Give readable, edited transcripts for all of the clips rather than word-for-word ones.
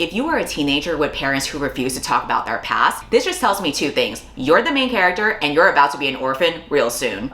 If you are a teenager with parents who refuse to talk about their past, this just tells me two things. You're the main character and you're about to be an orphan real soon.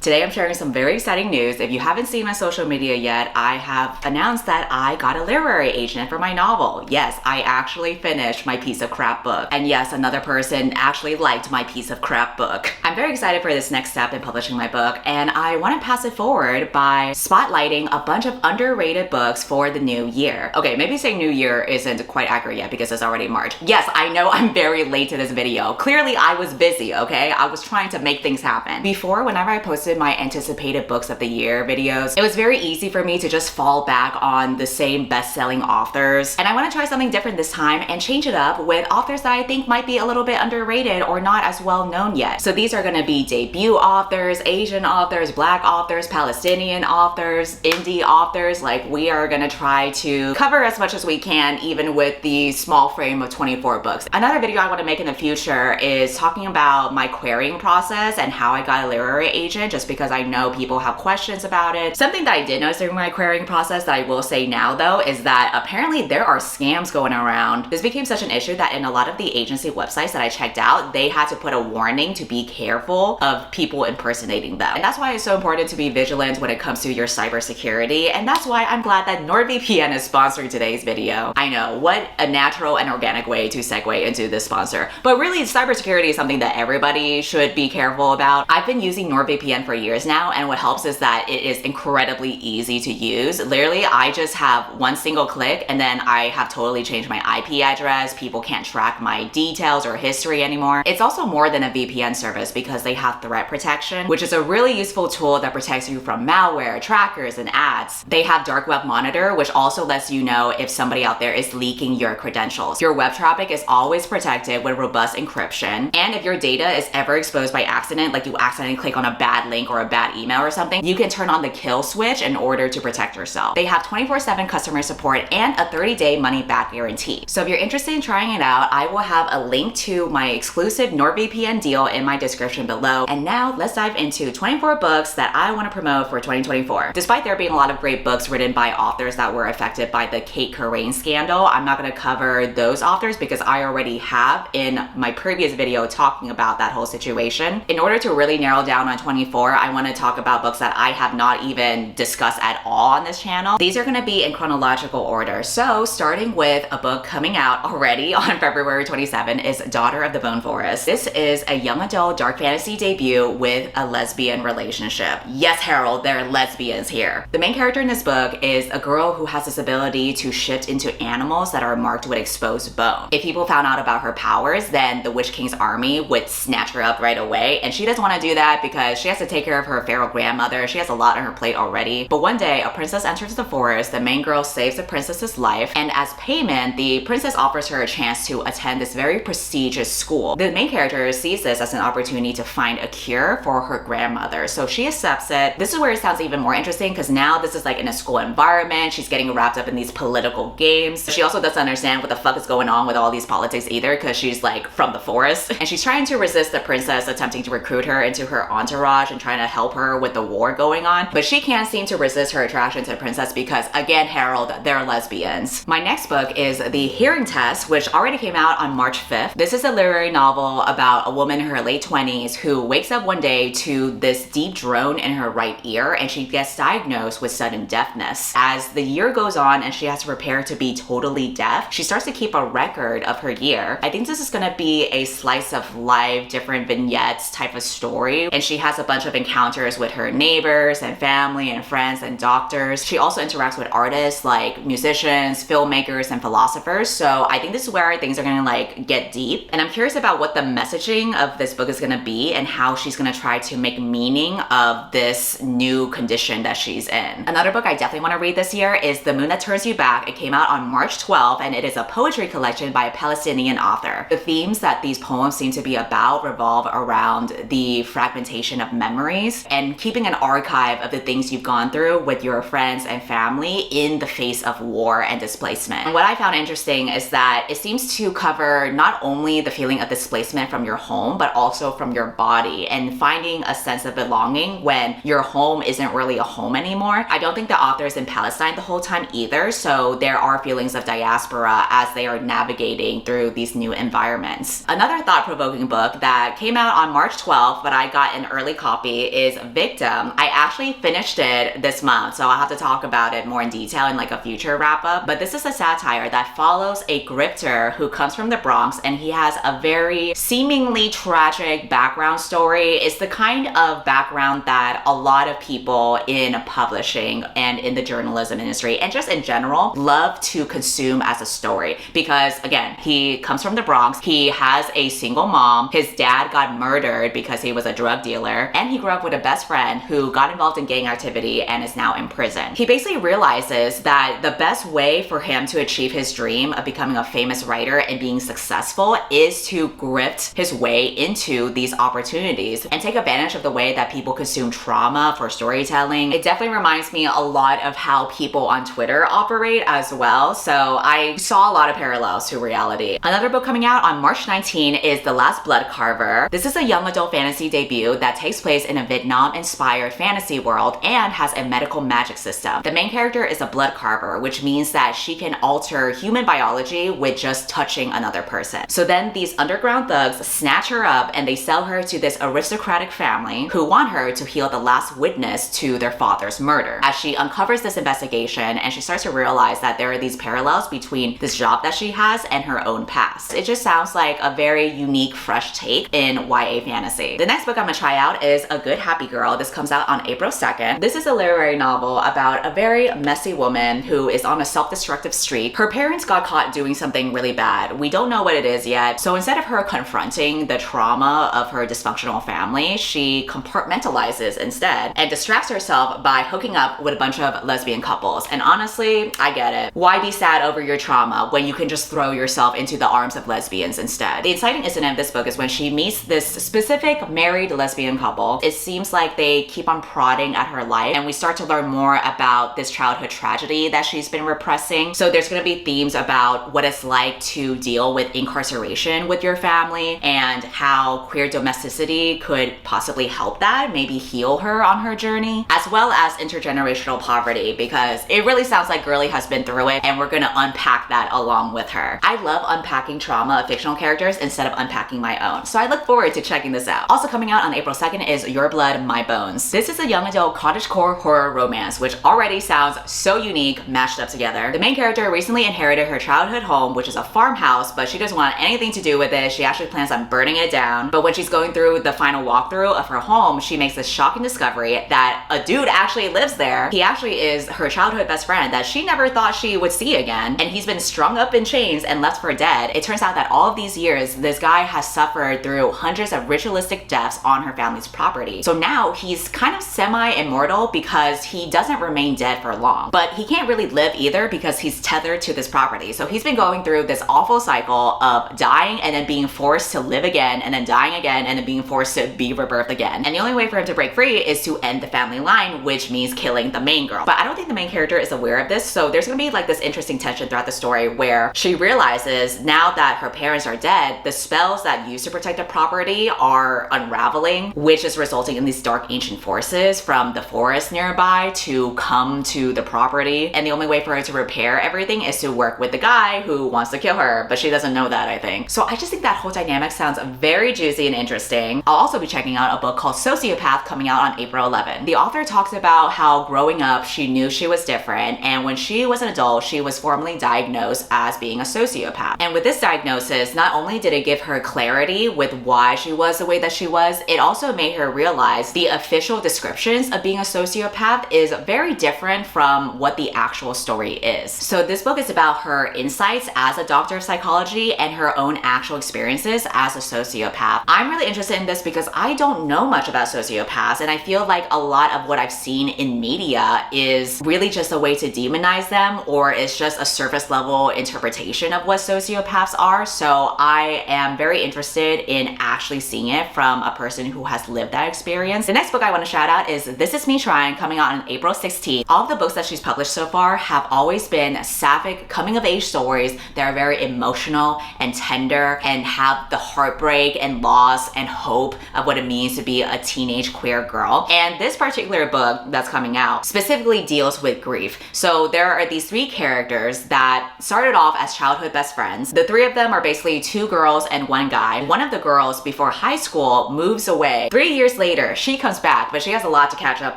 Today I'm sharing some very exciting news. If you haven't seen my social media yet, I have announced that I got a literary agent for my novel. Yes, I actually finished my piece of crap book. And yes, another person actually liked my piece of crap book. I'm very excited for this next step in publishing my book, and I want to pass it forward by spotlighting a bunch of underrated books for the new year. Okay, maybe saying new year isn't quite accurate yet because it's already March. Yes, I know I'm very late to this video. Clearly I was busy, okay? I was trying to make things happen. Before, whenever I posted my anticipated books of the year videos, it was very easy for me to just fall back on the same best-selling authors. And I want to try something different this time and change it up with authors that I think might be a little bit underrated or not as well known yet. So these are going to be debut authors, Asian authors, Black authors, Palestinian authors, indie authors. Like, we are going to try to cover as much as we can, even with the small frame of 24 books. Another video I want to make in the future is talking about my querying process and how I got a literary agent, just because I know people have questions about it. Something that I did notice during my querying process that I will say now though is that apparently there are scams going around. This became such an issue that in a lot of the agency websites that I checked out, they had to put a warning to be careful of people impersonating them. And that's why it's so important to be vigilant when it comes to your cybersecurity. And that's why I'm glad that NordVPN is sponsoring today's video. I know, what a natural and organic way to segue into this sponsor. But really, cybersecurity is something that everybody should be careful about. I've been using NordVPN for years now, and what helps is that it is incredibly easy to use. Literally, I just have one single click and then I have totally changed my IP address. People can't track my details or history anymore. It's also more than a VPN service because they have threat protection, which is a really useful tool that protects you from malware, trackers, and ads. They have dark web monitor, which also lets you know if somebody out there is leaking your credentials. Your web traffic is always protected with robust encryption. And if your data is ever exposed by accident, like you accidentally click on a bad link or a bad email or something, you can turn on the kill switch in order to protect yourself. They have 24/7 customer support and a 30-day money-back guarantee. So if you're interested in trying it out, I will have a link to my exclusive NordVPN deal in my description below. And now let's dive into 24 books that I want to promote for 2024. Despite there being a lot of great books written by authors that were affected by the Kate Corain scandal, I'm not going to cover those authors because I already have in my previous video talking about that whole situation. In order to really narrow down on 24, I want to talk about books that I have not even discussed at all on this channel. These are going to be in chronological order. So starting with a book coming out already on February 27 is Daughter of the Bone Forest. This is a young adult dark fantasy debut with a lesbian relationship. Yes, Harold, there are lesbians here. The main character in this book is a girl who has this ability to shift into animals that are marked with exposed bone. If people found out about her powers, then the Witch King's army would snatch her up right away, and she doesn't want to do that because she has to take care of her feral grandmother. She has a lot on her plate already. But one day, a princess enters the forest, the main girl saves the princess's life, and as payment, the princess offers her a chance to attend this very prestigious school. The main character sees this as an opportunity to find a cure for her grandmother, so she accepts it. This is where it sounds even more interesting because now this is like in a school environment. She's getting wrapped up in these political games. She also doesn't understand what the fuck is going on with all these politics either because she's like from the forest, and she's trying to resist the princess attempting to recruit her into her entourage and trying to help her with the war going on, but she can't seem to resist her attraction to the princess because, again, Harold, they're lesbians. My next book is The Hearing Test, which already came out on March 5th. This is a literary novel about a woman in her late 20s who wakes up one day to this deep drone in her right ear, and she gets diagnosed with sudden deafness. As the year goes on and she has to prepare to be totally deaf, she starts to keep a record of her year. I think this is gonna be a slice of life, different vignettes type of story, and she has a bunch of encounters with her neighbors and family and friends and doctors. She also interacts with artists like musicians, filmmakers, and philosophers. So I think this is where things are gonna like get deep, and I'm curious about what the messaging of this book is gonna be and how she's gonna try to make meaning of this new condition that she's in. Another book I definitely want to read this year is The Moon That Turns You Back. It came out on March 12th, and it is a poetry collection by a Palestinian author. The themes that these poems seem to be about revolve around the fragmentation of memory memories and keeping an archive of the things you've gone through with your friends and family in the face of war and displacement. And what I found interesting is that it seems to cover not only the feeling of displacement from your home, but also from your body and finding a sense of belonging when your home isn't really a home anymore. I don't think the author is in Palestine the whole time either, so there are feelings of diaspora as they are navigating through these new environments. Another thought-provoking book that came out on March 12th, but I got an early copy, is Victim. I actually finished it this month, so I'll have to talk about it more in detail in like a future wrap-up. But this is a satire that follows a grifter who comes from the Bronx, and he has a very seemingly tragic background story. It's the kind of background that a lot of people in publishing and in the journalism industry and just in general love to consume as a story, because again, he comes from the Bronx, he has a single mom, his dad got murdered because he was a drug dealer, and he grew up with a best friend who got involved in gang activity and is now in prison. He basically realizes that the best way for him to achieve his dream of becoming a famous writer and being successful is to grift his way into these opportunities and take advantage of the way that people consume trauma for storytelling. It definitely reminds me a lot of how people on Twitter operate as well, so I saw a lot of parallels to reality. Another book coming out on March 19 is The Last Bloodcarver. This is a young adult fantasy debut that takes place in a Vietnam-inspired fantasy world and has a medical magic system. The main character is a blood carver, which means that she can alter human biology with just touching another person. So then these underground thugs snatch her up and they sell her to this aristocratic family who want her to heal the last witness to their father's murder. As she uncovers this investigation and she starts to realize that there are these parallels between this job that she has and her own past. It just sounds like a very unique, fresh take in YA fantasy. The next book I'm gonna try out is A Good Happy Girl. This comes out on April 2nd. This is a literary novel about a very messy woman who is on a self-destructive streak. Her parents got caught doing something really bad. We don't know what it is yet. So instead of her confronting the trauma of her dysfunctional family, she compartmentalizes instead and distracts herself by hooking up with a bunch of lesbian couples. And honestly, I get it. Why be sad over your trauma when you can just throw yourself into the arms of lesbians instead? The inciting incident of this book is when she meets this specific married lesbian couple. It seems like they keep on prodding at her life, and we start to learn more about this childhood tragedy that she's been repressing. So there's gonna be themes about what it's like to deal with incarceration with your family and how queer domesticity could possibly help that, maybe heal her on her journey, as well as intergenerational poverty, because it really sounds like Girly has been through it and we're gonna unpack that along with her. I love unpacking trauma of fictional characters instead of unpacking my own, so I look forward to checking this out. Also coming out on April 2nd is Your Blood, My Bones. This is a young adult cottagecore horror romance, which already sounds so unique mashed up together. The main character recently inherited her childhood home, which is a farmhouse, but she doesn't want anything to do with it. She actually plans on burning it down. But when she's going through the final walkthrough of her home, she makes this shocking discovery that a dude actually lives there. He actually is her childhood best friend that she never thought she would see again, and he's been strung up in chains and left for dead. It turns out that all of these years, this guy has suffered through hundreds of ritualistic deaths on her family's property. So now he's kind of semi-immortal because he doesn't remain dead for long, but he can't really live either because he's tethered to this property. So he's been going through this awful cycle of dying and then being forced to live again and then dying again and then being forced to be rebirthed again. And the only way for him to break free is to end the family line, which means killing the main girl. But I don't think the main character is aware of this, so there's gonna be like this interesting tension throughout the story where she realizes now that her parents are dead, the spells that used to protect the property are unraveling, which is resulting in these dark ancient forces from the forest nearby to come to the property. And the only way for her to repair everything is to work with the guy who wants to kill her, but she doesn't know that, I think. So I just think that whole dynamic sounds very juicy and interesting. I'll also be checking out a book called Sociopath coming out on April 11. The author talks about how growing up she knew she was different, and when she was an adult she was formally diagnosed as being a sociopath. And with this diagnosis, not only did it give her clarity with why she was the way that she was, it also made her realize the official descriptions of being a sociopath is very different from what the actual story is. So this book is about her insights as a doctor of psychology and her own actual experiences as a sociopath. I'm really interested in this because I don't know much about sociopaths, and I feel like a lot of what I've seen in media is really just a way to demonize them, or it's just a surface level interpretation of what sociopaths are. So I am very interested in actually seeing it from a person who has lived that experience. The next book I want to shout out is This Is Me Trying, coming out on April 16th. All of the books that she's published so far have always been sapphic coming of age stories that are very emotional and tender and have the heartbreak and loss and hope of what it means to be a teenage queer girl. And this particular book that's coming out specifically deals with grief. So there are these three characters that started off as childhood best friends. The three of them are basically two girls and one guy. One of the girls before high school moves away. 3 years later, she comes back, but she has a lot to catch up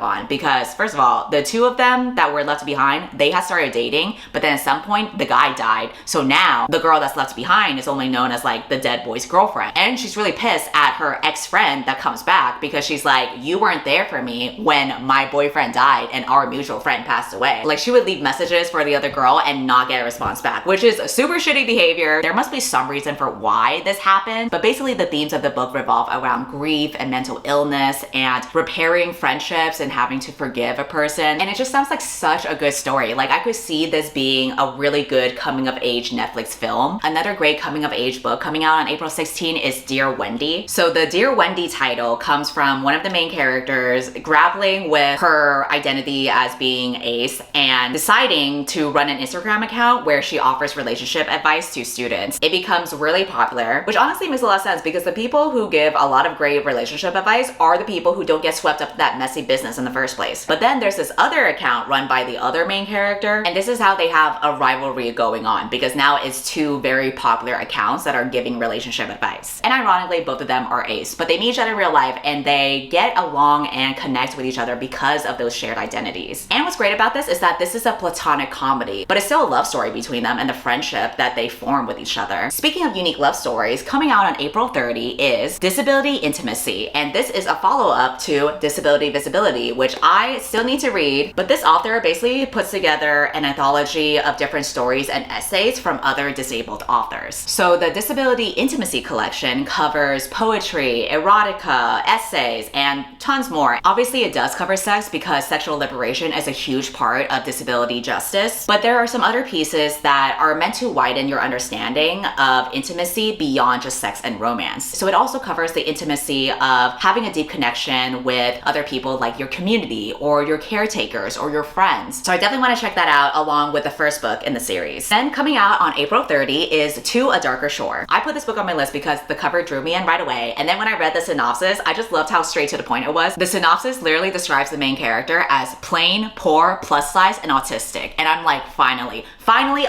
on because first of all, the two of them that were left behind, they had started dating, but then at some point the guy died. So now the girl that's left behind is only known as like the dead boy's girlfriend. And she's really pissed at her ex-friend that comes back because she's like, you weren't there for me when my boyfriend died and our mutual friend passed away. Like she would leave messages for the other girl and not get a response back, which is super shitty behavior. There must be some reason for why this happened, but basically the themes of the book revolve around grief and mental illness and repairing friendships and having to forgive a person. And it just sounds like such a good story. Like I could see this being a really good coming of age Netflix film. Another great coming of age book coming out on April 16 is Dear Wendy. So the Dear Wendy title comes from one of the main characters grappling with her identity as being ace and deciding to run an Instagram account where she offers relationship advice to students. It becomes really popular, which honestly makes a lot of sense because the people who give a lot of great relationship advice are the people who don't get swept up in that messy business in the first place. But then there's this other account run by the other main character, and this is how they have a rivalry going on because now it's two very popular accounts that are giving relationship advice. And ironically, both of them are ace, but they meet each other in real life and they get along and connect with each other because of those shared identities. And what's great about this is that this is a platonic comedy, but it's still a love story between them and the friendship that they form with each other. Speaking of unique love stories, coming out on April 30 is Disability Intimacy, and this is a follow-up to Disability Visibility, which I still need to read, but this author basically puts together an anthology of different stories and essays from other disabled authors. So the Disability Intimacy collection covers poetry, erotica, essays, and tons more. Obviously it does cover sex because sexual liberation is a huge part of disability justice, but there are some other pieces that are meant to widen your understanding of intimacy beyond just sex and romance. So it also covers the intimacy of having a deep connection with other people like your community or your caretakers or your friends. So I definitely want to check that out along with the first book in the series. Then coming out on April 30 is To a Darker Shore. I put this book on my list because the cover drew me in right away, and then when I read the synopsis, I just loved how straight to the point it was. The synopsis literally describes the main character as plain, poor, plus size, and autistic, and I'm like, finally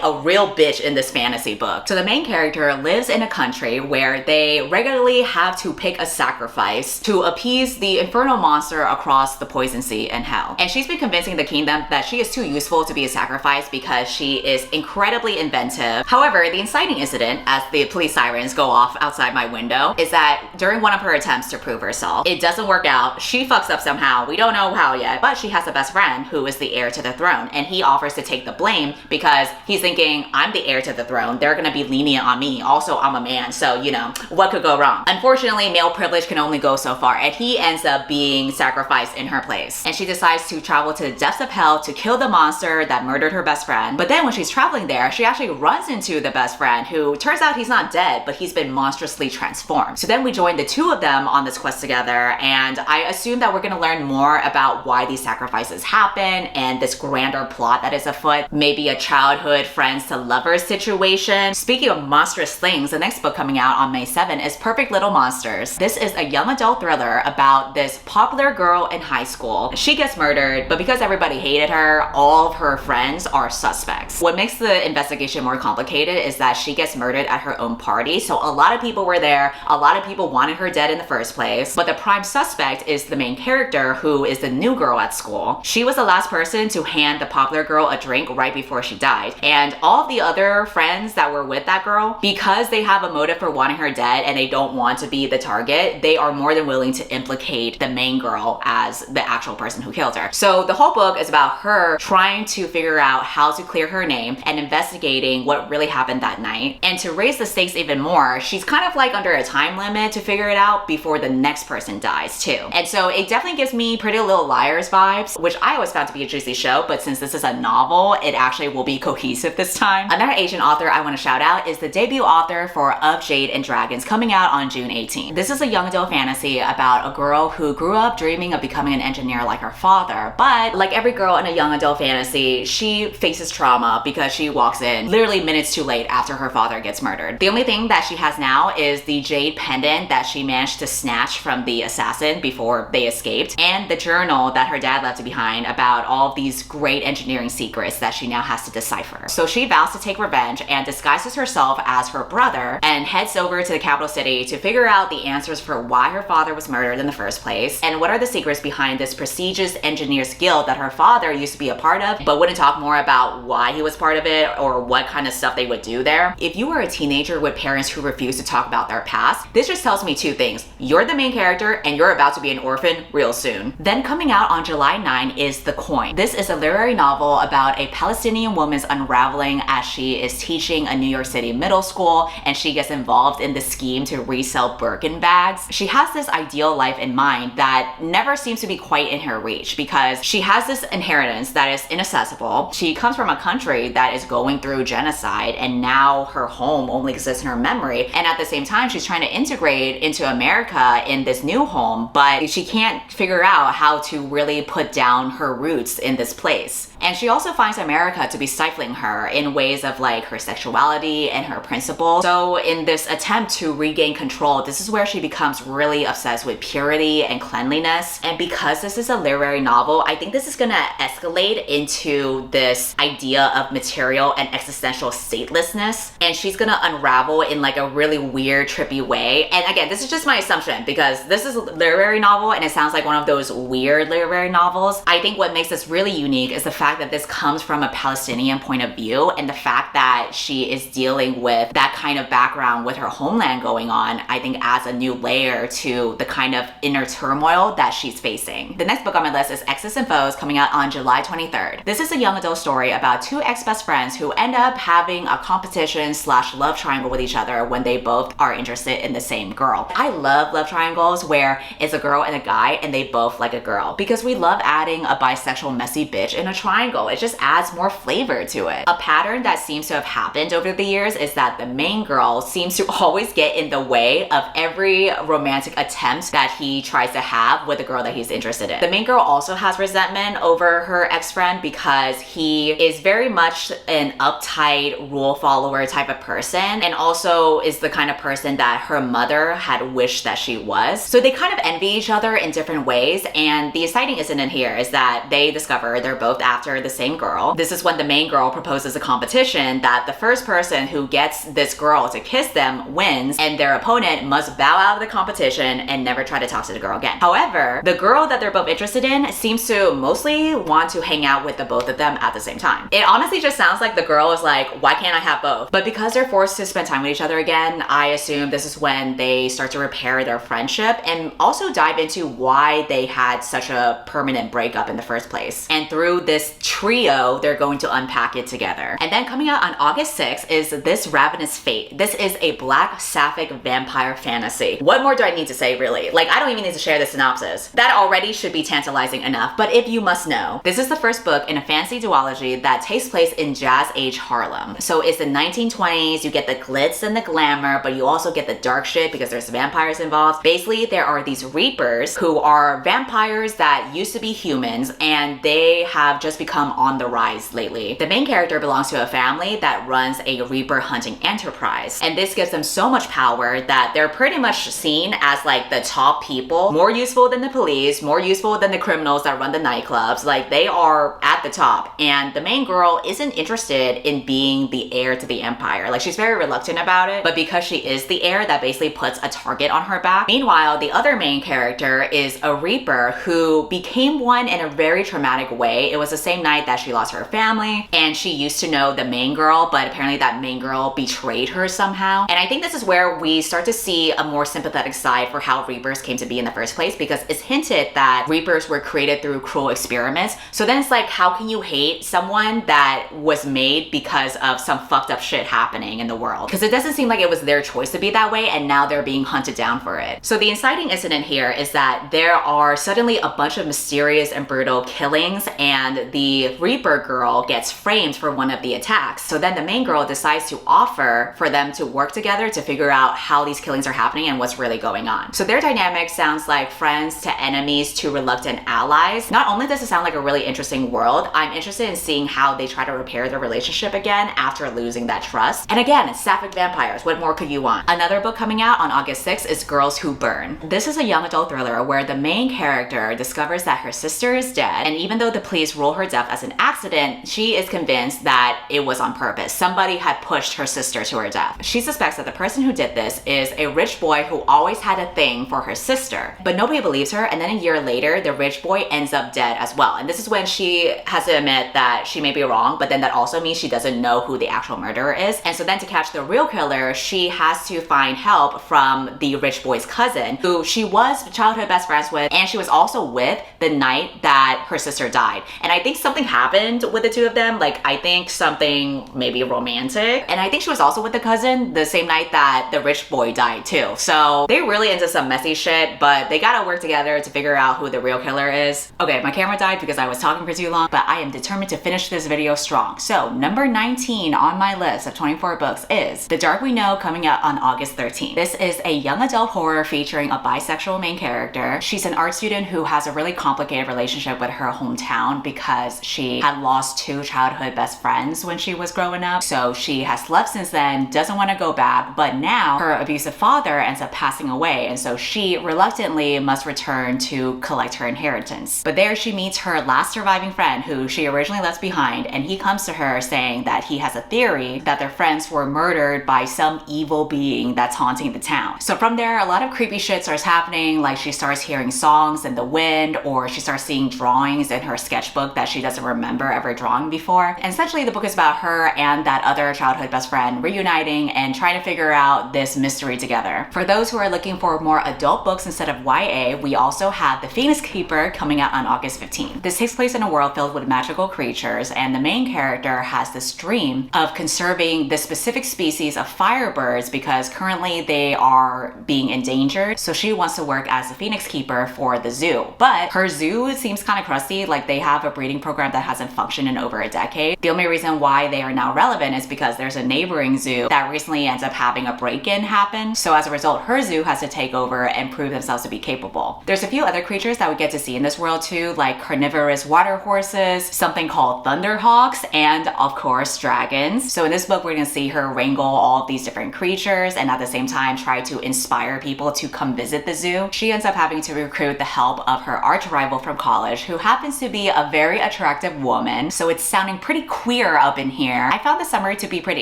a real bitch in this fantasy book. So the main character lives in a country where they regularly have to pick a sacrifice to appease the infernal monster across the poison sea and hell. And she's been convincing the kingdom that she is too useful to be a sacrifice because she is incredibly inventive. However, the inciting incident, as the police sirens go off outside my window, is that during one of her attempts to prove herself, it doesn't work out. She fucks up somehow. We don't know how yet, but she has a best friend who is the heir to the throne, and he offers to take the blame because he's thinking, I'm the heir to the throne. They're gonna be lenient on me. Also, I'm a man, so you know, what could go wrong? Unfortunately, male privilege can only go so far, and he ends up being sacrificed in her place. And she decides to travel to the depths of hell to kill the monster that murdered her best friend. But then when she's traveling there, she actually runs into the best friend who turns out he's not dead, but he's been monstrously transformed. So then we join the two of them on this quest together, and I assume that we're gonna learn more about why these sacrifices happen and this grander plot that is afoot. Maybe a childhood friends to lovers situation. Speaking of monstrous things, the next book coming out on May 7 is Perfect Little Monsters. This is a young adult thriller about this popular girl in high school. She gets murdered, but because everybody hated her, all of her friends are suspects. What makes the investigation more complicated is that she gets murdered at her own party, so a lot of people were there, a lot of people wanted her dead in the first place, but the prime suspect is the main character, who is the new girl at school. She was the last person to hand the popular girl a drink right before she died, and all of the other friends that were with that girl, because they have a motive for wanting her dead and they don't want to be the target, they are more than willing to implicate the main girl as the actual person who killed her. So the whole book is about her trying to figure out how to clear her name and investigating what really happened that night. And to raise the stakes even more, she's kind of like under a time limit to figure it out before the next person dies too. And so it definitely gives me Pretty Little Liars vibes, which I always found to be a juicy show, but since this is a novel, it actually will be cohesive this time. Another Asian author I want to shout out is the debut author for Of Jade and Dragons, coming out on June 18th. This is a young adult fantasy about a girl who grew up dreaming of becoming an engineer like her father, but like every girl in a young adult fantasy, she faces trauma because she walks in literally minutes too late after her father gets murdered. The only thing that she has now is the jade pendant that she managed to snatch from the assassin before they escaped, and the journal that her dad left behind about all of these great engineering secrets that she now has to decipher. So she vows to take revenge and disguises herself as her brother and heads over to the capital city to figure out the answers for why her father was murdered in the first place and what are the secrets behind this prestigious engineers guild that her father used to be a part of, but wouldn't talk more about why he was part of it or what kind of stuff they would do there. If you were a teenager with parents who refuse to talk about their past, this just tells me two things. You're the main character and you're about to be an orphan real soon. Then coming out on July 9 is The Coin. This is a literary novel about a Palestinian woman's unraveling as she is teaching a New York City middle school and she gets involved in the scheme to resell Birkin bags. She has this ideal life in mind that never seems to be quite in her reach because she has this inheritance that is inaccessible. She comes from a country that is going through genocide and now her home only exists in her memory, and at the same time she's trying to integrate into America in this new home, but she can't figure out how to really put down her roots in this place. And she also finds America to be stifling her in ways of like her sexuality and her principles. So in this attempt to regain control, this is where she becomes really obsessed with purity and cleanliness. And because this is a literary novel, I think this is gonna escalate into this idea of material and existential statelessness. And she's gonna unravel in like a really weird, trippy way. And again, this is just my assumption because this is a literary novel and it sounds like one of those weird literary novels. I think what makes this really unique is the fact that this comes from a Palestinian point of view and the fact that she is dealing with that kind of background with her homeland going on, I think adds a new layer to the kind of inner turmoil that she's facing. The next book on my list is Exes and Foes, coming out on July 23rd. This is a young adult story about two ex-best friends who end up having a competition / love triangle with each other when they both are interested in the same girl. I love love triangles where it's a girl and a guy and they both like a girl because we love adding a bisexual messy bitch in a triangle. It just adds more flavor to it. A pattern that seems to have happened over the years is that the main girl seems to always get in the way of every romantic attempt that he tries to have with the girl that he's interested in. The main girl also has resentment over her ex-friend because he is very much an uptight rule follower type of person and also is the kind of person that her mother had wished that she was. So they kind of envy each other in different ways, and the exciting incident here is that they discover they're both after the same girl. This is when the main girl proposes a competition that the first person who gets this girl to kiss them wins, and their opponent must bow out of the competition and never try to talk to the girl again. However, the girl that they're both interested in seems to mostly want to hang out with the both of them at the same time. It honestly just sounds like the girl is like, why can't I have both? But because they're forced to spend time with each other again, I assume this is when they start to repair their friendship and also dive into why they had such a permanent breakup in the first place. And through this trio, they're going to unpack it together. And then coming out on August 6th is this Ravenous Fate. This is a black sapphic vampire fantasy. What more do I need to say, really? Like, I don't even need to share the synopsis. That already should be tantalizing enough, but if you must know, this is the first book in a fantasy duology that takes place in Jazz Age Harlem. So it's the 1920s, you get the glitz and the glamour, but you also get the dark shit because there's vampires involved. Basically, there are these reapers who are vampires that used to be humans, and they have just become on the rise lately. The main character belongs to a family that runs a reaper hunting enterprise, and this gives them so much power that they're pretty much seen as like the top people, more useful than the police, more useful than the criminals that run the nightclubs. Like, they are at the top, and the main girl isn't interested in being the heir to the empire. Like, she's very reluctant about it, but because she is the heir, that basically puts a target on her back. Meanwhile, the other main character is a reaper who became one in a very traumatic way. It was the same night that she lost her family, and she used to know the main girl, but apparently that main girl betrayed her somehow. And I think this is where we start to see a more sympathetic side for how reapers came to be in the first place, because it's hinted that reapers were created through cruel experiments. So then it's like, how can you hate someone that was made because of some fucked up shit happening in the world? Because it doesn't seem like it was their choice to be that way, and now they're being hunted down for it. So the inciting incident here is that there are suddenly a bunch of mysterious and brutal killings, and the reaper girl gets framed blamed for one of the attacks. So then the main girl decides to offer for them to work together to figure out how these killings are happening and what's really going on. So their dynamic sounds like friends to enemies to reluctant allies. Not only does it sound like a really interesting world, I'm interested in seeing how they try to repair their relationship again after losing that trust. And again, sapphic vampires, what more could you want? Another book coming out on August 6th is Girls Who Burn. This is a young adult thriller where the main character discovers that her sister is dead, and even though the police rule her death as an accident, she is convinced that it was on purpose. Somebody had pushed her sister to her death. She suspects that the person who did this is a rich boy who always had a thing for her sister, but nobody believes her, and then a year later, the rich boy ends up dead as well. And this is when she has to admit that she may be wrong, but then that also means she doesn't know who the actual murderer is. And so then to catch the real killer, she has to find help from the rich boy's cousin, who she was childhood best friends with, and she was also with the night that her sister died. And I think something happened with the two of them, like I think something maybe romantic. And I think she was also with the cousin the same night that the rich boy died too. So they really into some messy shit, but they gotta work together to figure out who the real killer is. Okay, my camera died because I was talking for too long, but I am determined to finish this video strong. So number 19 on my list of 24 books is The Dark We Know, coming out on August 13th. This is a young adult horror featuring a bisexual main character. She's an art student who has a really complicated relationship with her hometown because she had lost two childhood best friends when she was growing up. So she has left since then, doesn't want to go back, but now her abusive father ends up passing away, and so she reluctantly must return to collect her inheritance. But there she meets her last surviving friend who she originally left behind, and he comes to her saying that he has a theory that their friends were murdered by some evil being that's haunting the town. So from there, a lot of creepy shit starts happening, like she starts hearing songs in the wind, or she starts seeing drawings in her sketchbook that she doesn't remember ever drawing before. And essentially the book is about her and that other childhood best friend reuniting and trying to figure out this mystery together. For those who are looking for more adult books instead of YA, we also have The Phoenix Keeper coming out on August 15th. This takes place in a world filled with magical creatures, and the main character has this dream of conserving this specific species of firebirds because currently they are being endangered. So she wants to work as a phoenix keeper for the zoo. But her zoo seems kind of crusty, like they have a breeding program that hasn't functioned in over a decade. The only reason why they are now relevant is because there's a neighboring zoo that recently ends up having a break-in happen. So as a result, her zoo has to take over and prove themselves to be capable. There's a few other creatures that we get to see in this world too, like carnivorous water horses, something called thunderhawks, and of course dragons. So in this book, we're gonna see her wrangle all of these different creatures and at the same time try to inspire people to come visit the zoo. She ends up having to recruit the help of her arch rival from college, who happens to be a very attractive woman. So it's sounding pretty queer up in here. I found the summary to be pretty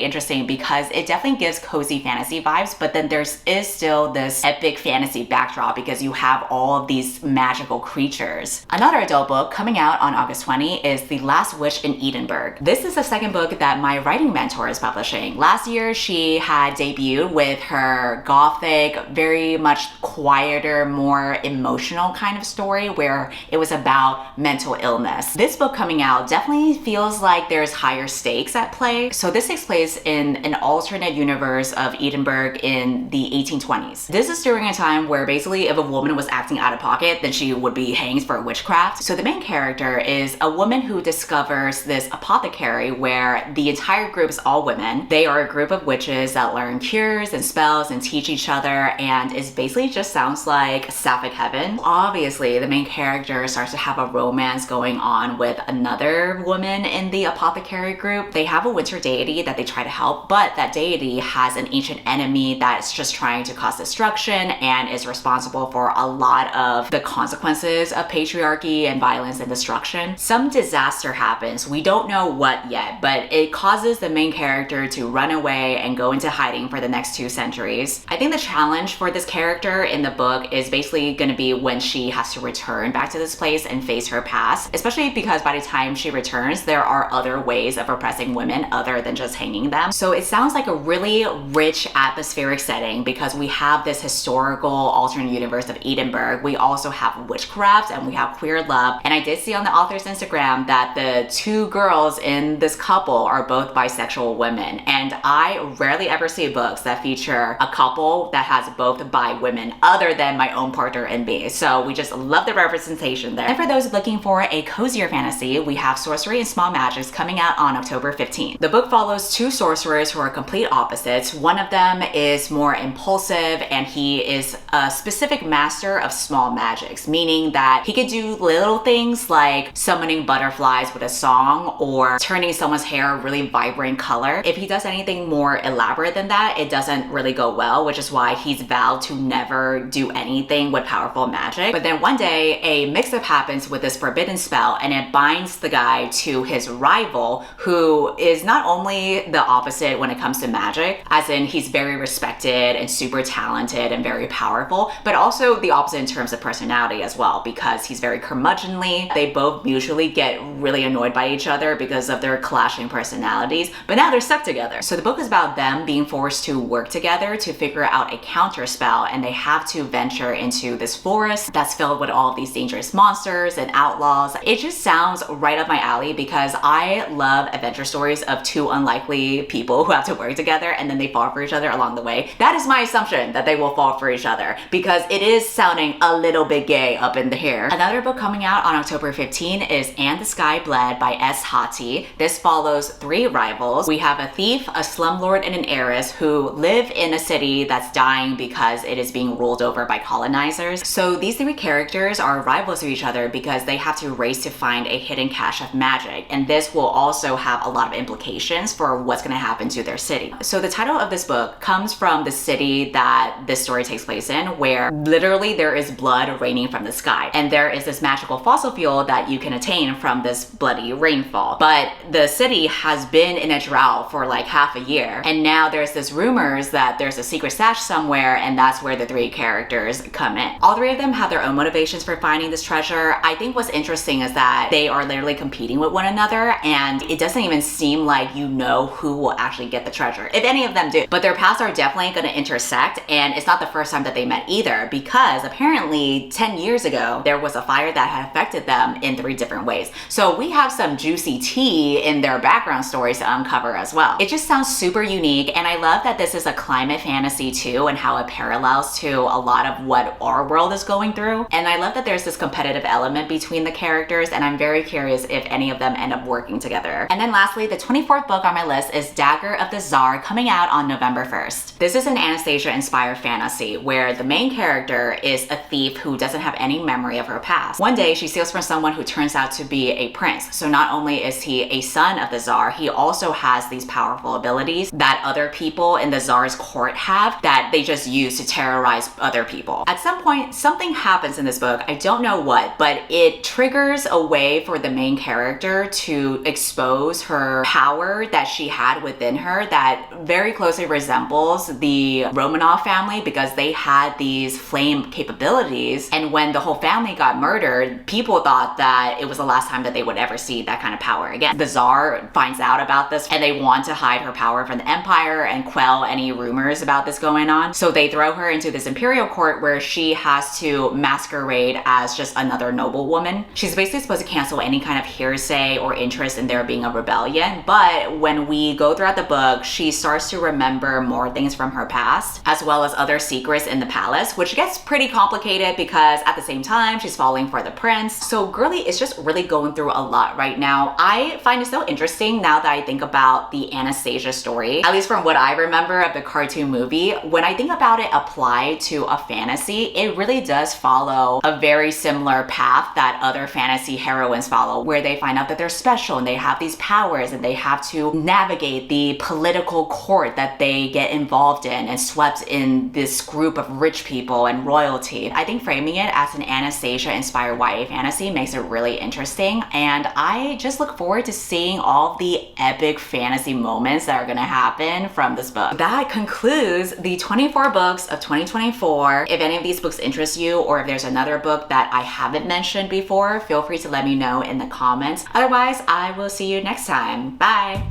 interesting because it definitely gives cozy fantasy vibes, but then there's still this epic fantasy backdrop because you have all of these magical creatures. Another adult book coming out on August 20 is The Last Witch in Edinburgh. This is the second book that my writing mentor is publishing. Last year, she had debuted with her gothic, very much quieter, more emotional kind of story where it was about mental illness. This book coming out definitely feels like there's higher stakes at play. So this takes place in an alternate universe of Edinburgh in the 1820s. This is during a time where basically if a woman was acting out of pocket, then she would be hanged for witchcraft. So the main character is a woman who discovers this apothecary where the entire group is all women. They are a group of witches that learn cures and spells and teach each other, and it basically just sounds like sapphic heaven. Obviously, the main character starts to have a romance going on with another woman in the apothecary group. They have a winter deity that they try to help, but that deity has an ancient enemy that's just trying to cause destruction and is responsible for a lot of the consequences of patriarchy and violence and destruction. Some disaster happens. We don't know what yet, but it causes the main character to run away and go into hiding for the next 2 centuries. I think the challenge for this character in the book is basically going to be when she has to return back to this place and face her past, especially because by the time she returns, there are other ways of oppressing women other than just hanging them. So it sounds like a really rich atmospheric setting because we have this historical alternate universe of Edinburgh. We also have witchcraft and we have queer love. And I did see on the author's Instagram that the 2 girls in this couple are both bisexual women. And I rarely ever see books that feature a couple that has both bi women other than my own partner and me. So we just love the representation there. And for those looking for a cozier fantasy, we have Sorcery and Small Magics is coming out on October 15th. The book follows two sorcerers who are complete opposites. One of them is more impulsive and he is a specific master of small magics, meaning that he could do little things like summoning butterflies with a song or turning someone's hair a really vibrant color. If he does anything more elaborate than that, it doesn't really go well, which is why he's vowed to never do anything with powerful magic. But then one day a mix-up happens with this forbidden spell and it binds the guy to his rival, who is not only the opposite when it comes to magic, as in he's very respected and super talented and very powerful, but also the opposite in terms of personality as well, because he's very curmudgeonly. They both mutually get really annoyed by each other because of their clashing personalities, but now they're stuck together. So the book is about them being forced to work together to figure out a counter spell, and they have to venture into this forest that's filled with all of these dangerous monsters and outlaws. It just sounds right up my alley because I love adventure stories of two unlikely people who have to work together and then they fall for each other along the way. That is my assumption, that they will fall for each other, because it is sounding a little bit gay up in the hair. Another book coming out on October 15 is And the Sky Bled by S. Hati. This follows three rivals. We have a thief, a slumlord, and an heiress who live in a city that's dying because it is being ruled over by colonizers. So these three characters are rivals of each other because they have to race to find a hidden cache of magic, and this will also have a lot of implications for what's going to happen to their city. So the title of this book comes from the city that this story takes place in, where literally there is blood raining from the sky, and there is this magical fossil fuel that you can attain from this bloody rainfall. But the city has been in a drought for like half a year, and now there's this rumors that there's a secret stash somewhere, and that's where the three characters come in. All three of them have their own motivations for finding this treasure. I think what's interesting is that they are literally competing with one another, and it doesn't even seem like you know who will actually get the treasure, if any of them do. But their paths are definitely going to intersect, and it's not the first time that they met either, because apparently 10 years ago there was a fire that had affected them in 3 different ways. So we have some juicy tea in their background stories to uncover as well. It just sounds super unique, and I love that this is a climate fantasy too, and how it parallels to a lot of what our world is going through. And I love that there's this competitive element between the characters, and I'm very curious if any of them end up working together. And then lastly, the 24th book on my list is Dagger of the Tsar, coming out on November 1st. This is an Anastasia-inspired fantasy where the main character is a thief who doesn't have any memory of her past. One day she steals from someone who turns out to be a prince. So not only is he a son of the Tsar, he also has these powerful abilities that other people in the Tsar's court have that they just use to terrorize other people. At some point, something happens in this book, I don't know what, but it triggers a way for the main character to expose her power that she had within her that very closely resembles the Romanov family, because they had these flame capabilities, and when the whole family got murdered, people thought that it was the last time that they would ever see that kind of power again. The Tsar finds out about this, and they want to hide her power from the empire and quell any rumors about this going on. So they throw her into this imperial court where she has to masquerade as just another noblewoman. She's basically supposed to cancel any kind of hearsay or interest in there being a rebellion, but when we go throughout the book, she starts to remember more things from her past, as well as other secrets in the palace, which gets pretty complicated because at the same time, she's falling for the prince. So girly is just really going through a lot right now. I find it so interesting now that I think about the Anastasia story, at least from what I remember of the cartoon movie. When I think about it applied to a fantasy, it really does follow a very similar path that other fantasy heroines follow, where they find out that they're special and they have these powers and they have to navigate the political court that they get involved in and swept in this group of rich people and royalty. I think framing it as an Anastasia-inspired YA fantasy makes it really interesting, and I just look forward to seeing all the epic fantasy moments that are gonna happen from this book. That concludes the 24 books of 2024. If any of these books interest you, or if there's another book that I haven't mentioned before, feel free to let me know in the comments. Otherwise, I will see you next time. Bye!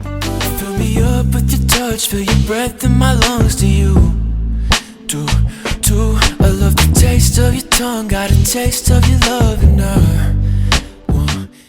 Fill me up with your touch, feel your breath in my lungs. Do you? I love the taste of your tongue, got a taste of your love and